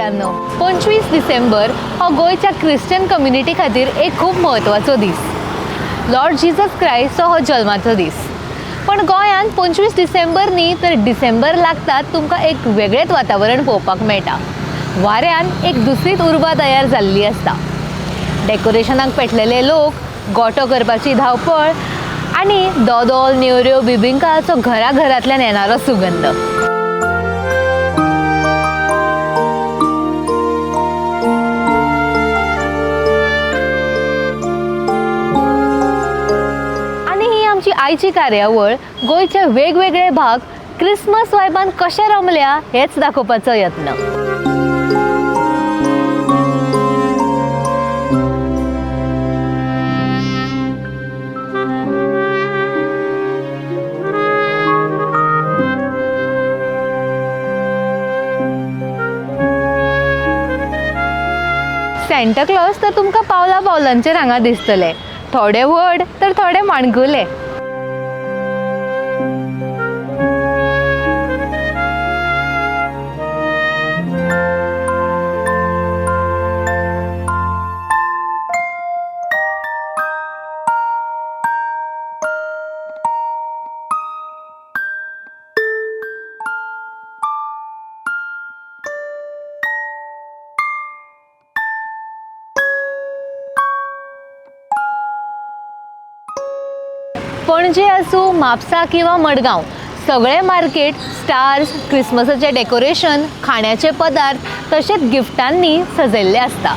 गोंयकारांनो, 25 डिसेंबर हो गोयच्या Christian community खातीर एक खूब महत्वाचो दीस. लॉर्ड जीसस क्रायस्ट हो जल्माचो दीस. पण गोंयांत 25 डिसेंबर न्ही तर डिसेंबर लागतात तुमकां एक वेगळेच वातावरण पळोवपाक मेळटा. वाऱ्यान एक दुसरीच उर्बा तयार जाल्ली आसता. डेकोरेशनाक पेटलेले लोक, गोठो करपाची धांवपळ आनी दोदोल, नेवऱ्यो, बिबिंकाचो घरांतल्यान येणारो सुगंध. आमची आयची कार्यावळ गोयचे वेगवेगळे भाग क्रिसमस वायबान कशे रमल्या हेच दाखोवपाचो यत्न. सेंटा क्लॉज तर तुमकां पावलांचेर हांगा दिसतले. थोडे व्हड तर थोडे माणकुले. पणजे आसूं, म्हापसा किंवा मडगांव, सगळे मार्केट स्टार्स, क्रिसमसाचे डेकोरेशन, खाण्याचे पदार्थ तशेंच गिफ्टांनी सजयल्ले आसता.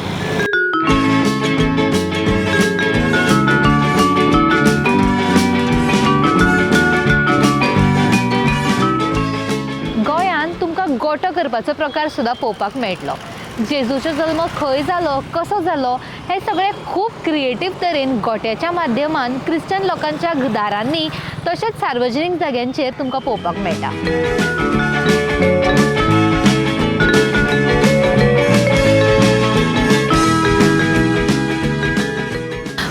गोंयांत तुमकां गोठो करपाचो प्रकार सुद्दां पळोवपाक मेळटलो. जेजूचो जल्म खंय जालो, कसो जालो हे सगळे खूब क्रिएटीव तरेन गोठ्याच्या माध्यमान क्रिश्चन लोकांच्या दारांनी तशेंच सार्वजनीक जाग्यांचेर तुमकां पळोवपाक मेळटा.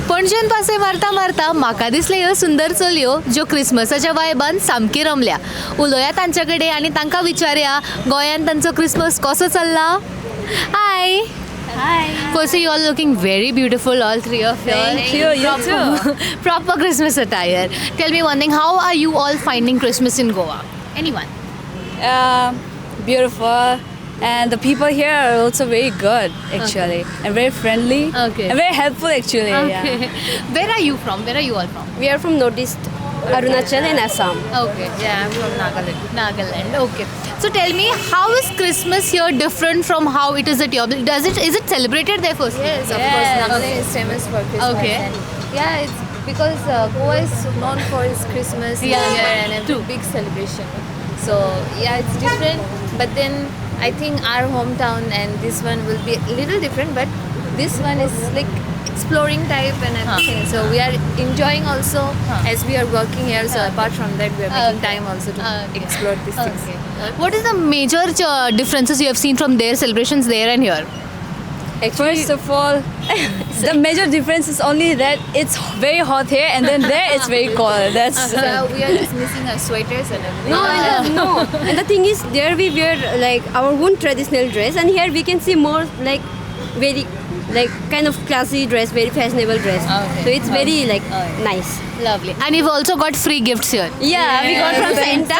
पणजेन पासे मारता म्हाका दिसले ह्यो सुंदर चलयो ज्यो क्रिसमसाच्या वायबान सामकी रमल्या. उलोवया तांचे कडेन आनी तांकां विचारया गोंयांत तांचो क्रिसमस कसो चल्ला. Hi. Hi. Firstly, you all looking very beautiful, all three of you. Thank you. You too. Proper Christmas attire. Tell me one thing, how are you all finding Christmas in Goa? Anyone? Beautiful. And the people here are also very good, actually. Okay. And very friendly. Okay. And very helpful, actually. Okay. Yeah. Where are you from? Where are you all from? We are from Northeast, Arunachal and Assam. Okay. Yeah, I'm from Nagaland. Okay. So tell me, how is Christmas here different from how it is at your? Is it celebrated there first? Yes, of course. Nagaland is famous for Christmas. Okay. And yeah, it's because Goa is known for its Christmas New Year and every big celebration. So yeah, it's different. But then I think our hometown and this one will be a little different. But this one is like exploring type and everything. So we are enjoying also as we are working here. So apart from that, we are making time also to explore these things. What is the major differences you have seen from their celebrations there and here? Actually, first of all, the major difference is only that it's very hot here, and then there it's very cold. That's We are just missing our sweaters and everything. No. And the thing is, there we wear like our own traditional dress, and here we can see more like very kind of classy dress, very fashionable dress. Okay. So it's very nice. Lovely. And you've also got free gifts here. Yeah, we got from Santa.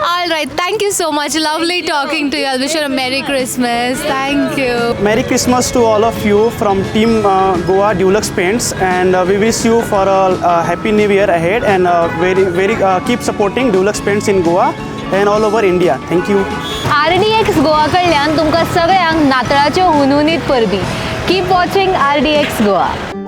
All right. Thank you so much. Lovely talking to you. I'll wish you a Merry Christmas. Thank you. Merry Christmas to all of you from Team Goa Dulux Paints, and we wish you for a happy new year ahead, and very keep supporting Dulux Paints in Goa and all over India. Thank you. RDX Goa कडल्यान तुमकां सगळ्यांक नातळाच्यो हुनहुनीत परबी. Keep watching RDX Goa.